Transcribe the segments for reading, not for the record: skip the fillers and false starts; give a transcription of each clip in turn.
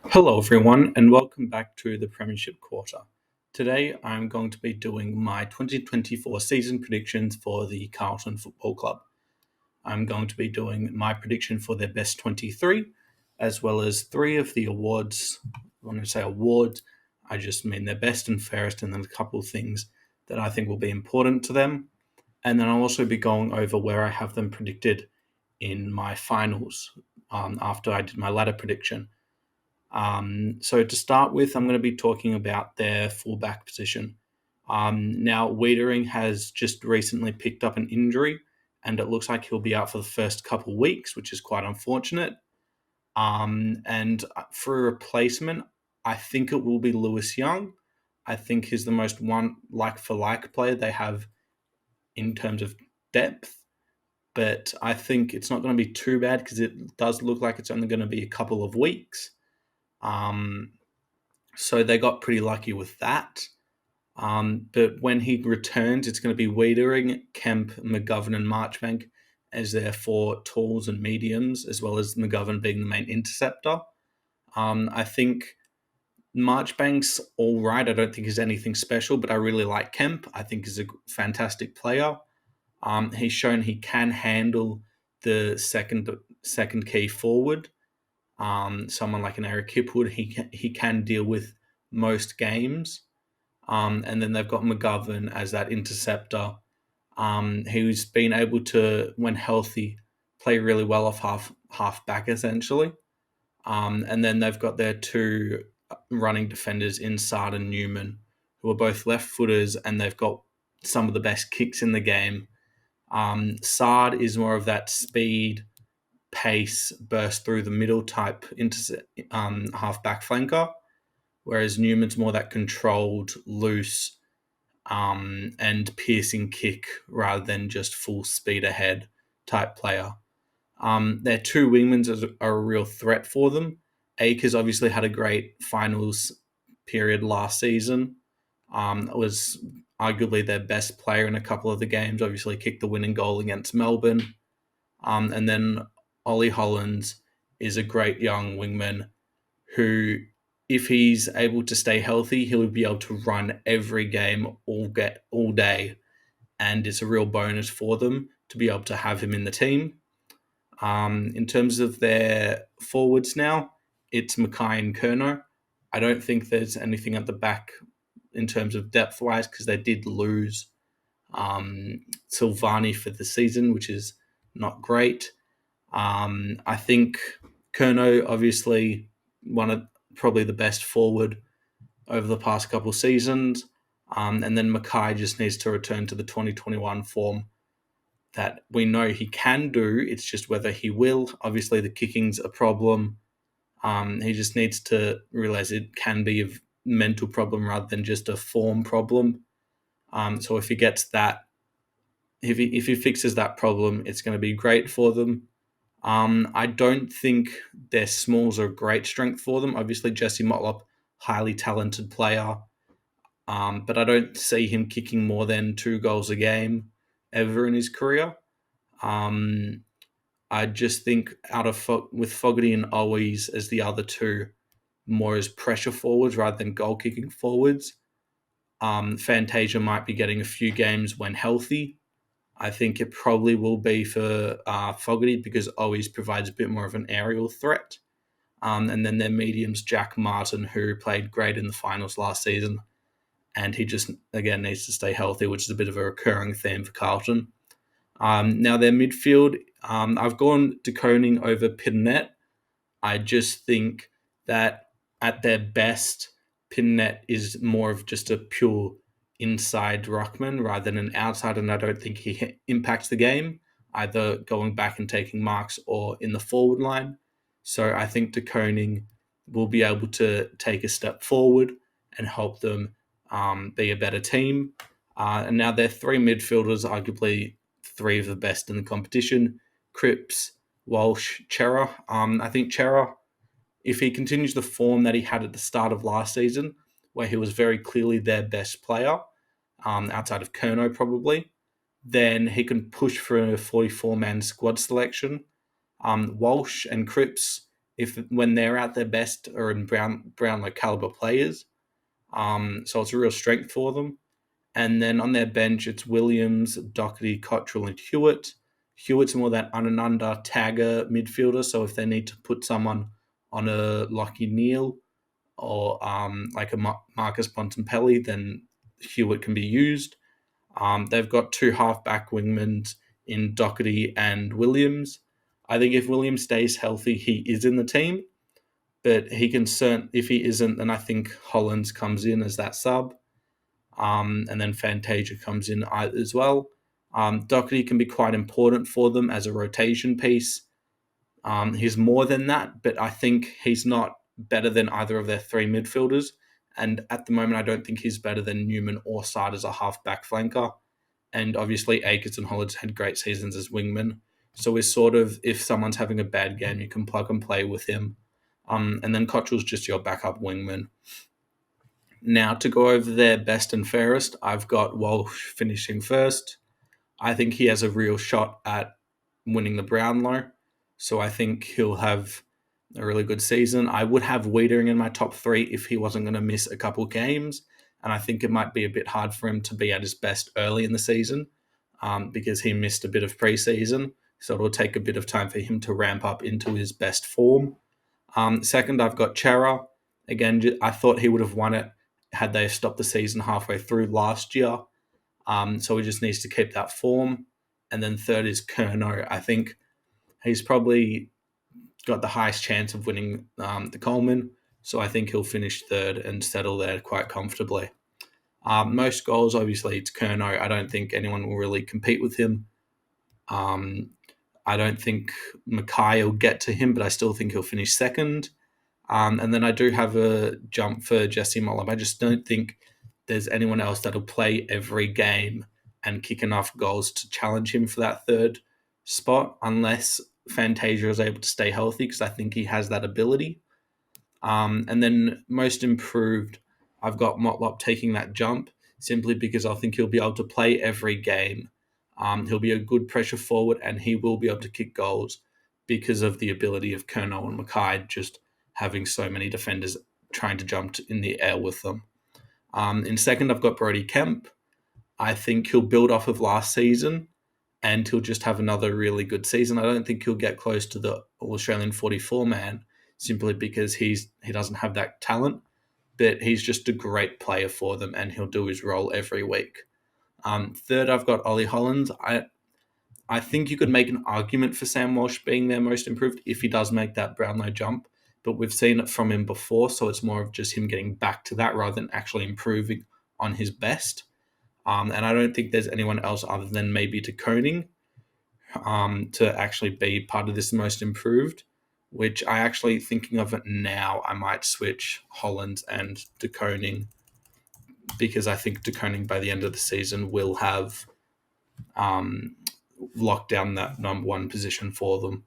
Hello, everyone, and welcome back to the Premiership Quarter. Today, I'm going to be doing my 2024 season predictions for the Carlton Football Club. I'm going to be doing my prediction for their best 23, as well as three of the awards. When I say awards, I just mean their best and fairest, and then a couple of things that I think will be important to them. And then I'll also be going over where I have them predicted in my finals after I did my ladder prediction. So to start with, I'm going to be talking about their fullback position. Now, Wiedering has just recently picked up an injury, and it looks like he'll be out for the first couple of weeks, which is quite unfortunate. And for a replacement, I think it will be Lewis Young. I think he's the most one like-for-like player they have in terms of depth. But I think it's not going to be too bad because it does look like it's only going to be a couple of weeks. So they got pretty lucky with that. But when he returns, it's going to be Wiedering, Kemp, McGovern, and Marchbank as their four talls and mediums, as well as McGovern being the main interceptor. I think Marchbank's all right. I don't think he's anything special, but I really like Kemp. I think he's a fantastic player. He's shown he can handle the second key forward. Someone like an Eric Hipwood, he can deal with most games. And then they've got McGovern as that interceptor, who's been able to, when healthy, play really well off half back essentially. And then they've got their two running defenders in Sard and Newman, who are both left footers, and they've got some of the best kicks in the game. Sard is more of that speed, pace, burst through the middle type half-back flanker, whereas Newman's more that controlled, loose, and piercing kick rather than just full speed ahead type player. Their two wingmen are a real threat for them. Akers obviously had a great finals period last season. Was arguably their best player in a couple of the games, obviously kicked the winning goal against Melbourne. And then Ollie Hollands is a great young wingman who, if he's able to stay healthy, he'll be able to run every game all day. And it's a real bonus for them to be able to have him in the team. In terms of their forwards now, it's Mackay and Kerno. I don't think there's anything at the back in terms of depth-wise because they did lose Silvani for the season, which is not great. I think Kerno, obviously, one of probably the best forward over the past couple of seasons. And then Mackay just needs to return to the 2021 form that we know he can do. It's just whether he will. Obviously, the kicking's a problem. He just needs to realize it can be a mental problem rather than just a form problem. So if he gets that, if he fixes that problem, it's going to be great for them. I don't think their smalls are a great strength for them. Obviously, Jesse Motlop, highly talented player, but I don't see him kicking more than 2 goals a game ever in his career. I just think with Fogarty and Owies as the other two, more as pressure forwards rather than goal kicking forwards. Fantasia might be getting a few games when healthy. I think it probably will be for Fogarty because Owies provides a bit more of an aerial threat. And then their mediums, Jack Martin, who played great in the finals last season. And he just, again, needs to stay healthy, which is a bit of a recurring theme for Carlton. Now, their midfield, I've gone De Koning over Pinnet. I just think that at their best, Pinnet is more of just a pure inside ruckman rather than an outside, and I don't think he impacts the game, either going back and taking marks or in the forward line. So I think De Koning will be able to take a step forward and help them be a better team. And now their three midfielders, arguably three of the best in the competition, Cripps, Walsh, Chera. I think Chera, if he continues the form that he had at the start of last season, where he was very clearly their best player, outside of Kerno probably, then he can push for a 44-man squad selection. Walsh and Cripps if when they're at their best are in Brownlow caliber players. So it's a real strength for them. And then on their bench, it's Williams, Doherty, Cottrell, and Hewitt. Hewitt's more that un and under tagger midfielder. So if they need to put someone on a Lockie Neal or like a Marcus Bontempelli, then Hewitt can be used. They've got two halfback wingmen in Doherty and Williams. I think if Williams stays healthy, he is in the team, but he can if he isn't, then I think Hollands comes in as that sub, and then Fantasia comes in as well. Doherty can be quite important for them as a rotation piece. He's more than that, but I think he's not better than either of their three midfielders. And at the moment, I don't think he's better than Newman or Sard as a half-back flanker. And obviously, Akers and Hollands had great seasons as wingmen. So we're sort of, if someone's having a bad game, you can plug and play with him. And then Cottrell's just your backup wingman. Now, to go over their best and fairest, I've got Walsh finishing first. I think he has a real shot at winning the Brownlow. So I think he'll have a really good season. I would have Wiedering in my top three if he wasn't going to miss a couple games. And I think it might be a bit hard for him to be at his best early in the season because he missed a bit of preseason. So it'll take a bit of time for him to ramp up into his best form. Second, I've got Chera. Again, I thought he would have won it had they stopped the season halfway through last year. So he just needs to keep that form. And then third is Curnow. I think he's probably got the highest chance of winning the Coleman. So I think he'll finish third and settle there quite comfortably. Most goals, obviously, it's Curnow. I don't think anyone will really compete with him. I don't think Mackay will get to him, but I still think he'll finish second. And then I do have a jump for Jesse Mollop. I just don't think there's anyone else that'll play every game and kick enough goals to challenge him for that third spot unless Fantasia is able to stay healthy, because I think he has that ability. And then most improved, I've got Motlop taking that jump simply because I think he'll be able to play every game. He'll be a good pressure forward and he will be able to kick goals because of the ability of Curnow and Mackay just having so many defenders trying to jump in the air with them. In second, I've got Brody Kemp. I think he'll build off of last season and he'll just have another really good season. I don't think he'll get close to the All-Australian 44 man simply because he doesn't have that talent, but he's just a great player for them and he'll do his role every week. Third, I've got Ollie Hollands. I think you could make an argument for Sam Walsh being their most improved if he does make that Brownlow jump, but we've seen it from him before, so it's more of just him getting back to that rather than actually improving on his best. And I don't think there's anyone else other than maybe De Koning to actually be part of this most improved, which I actually, thinking of it now, I might switch Holland and De Koning because I think De Koning by the end of the season will have locked down that number one position for them.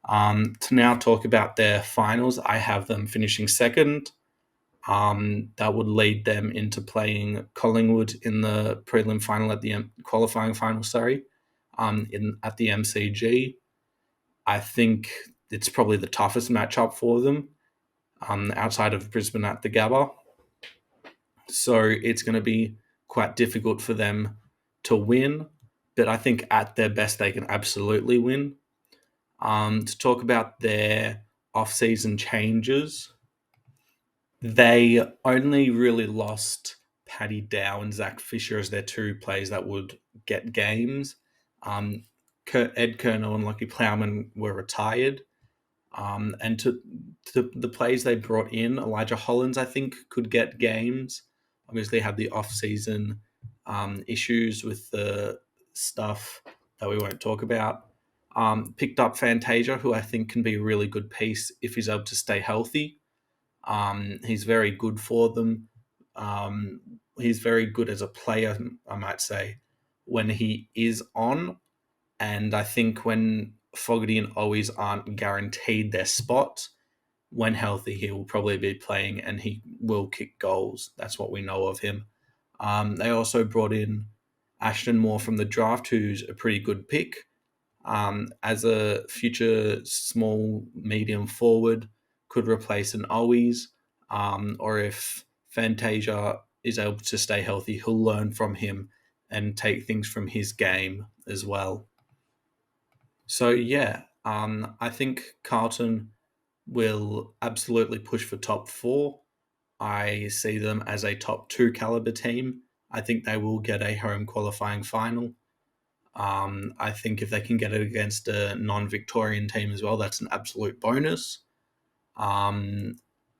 To now talk about their finals, I have them finishing second. That would lead them into playing Collingwood in the prelim final at the qualifying final, at the MCG. I think it's probably the toughest matchup for them outside of Brisbane at the Gabba. So it's going to be quite difficult for them to win, but I think at their best they can absolutely win. To talk about their off-season changes, they only really lost Paddy Dow and Zach Fisher as their two players that would get games. Ed Curnow and Lockie Plowman were retired. And to the players they brought in, Elijah Hollands, I think, could get games. Obviously, had the off-season issues with the stuff that we won't talk about. Picked up Fantasia, who I think can be a really good piece if he's able to stay healthy. He's very good for them. He's very good as a player, I might say, when he is on. And I think when Fogarty and Owies aren't guaranteed their spot, when healthy, he will probably be playing and he will kick goals. That's what we know of him. They also brought in Ashton Moore from the draft, who's a pretty good pick. as a future small medium forward, could replace an Owies, or if Fantasia is able to stay healthy, he'll learn from him and take things from his game as well. So yeah, I think Carlton will absolutely push for top four. I see them as a top two caliber team. I think they will get a home qualifying final. I think if they can get it against a non-Victorian team as well, that's an absolute bonus. Um,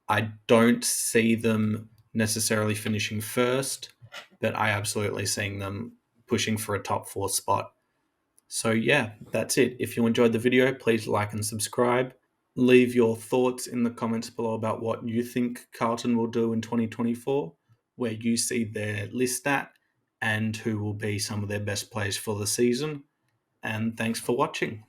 I don't see them necessarily finishing first, but I absolutely seeing them pushing for a top four spot. So yeah, that's it. If you enjoyed the video, please like and subscribe. Leave your thoughts in the comments below about what you think Carlton will do in 2024, where you see their list at, and who will be some of their best players for the season. And thanks for watching.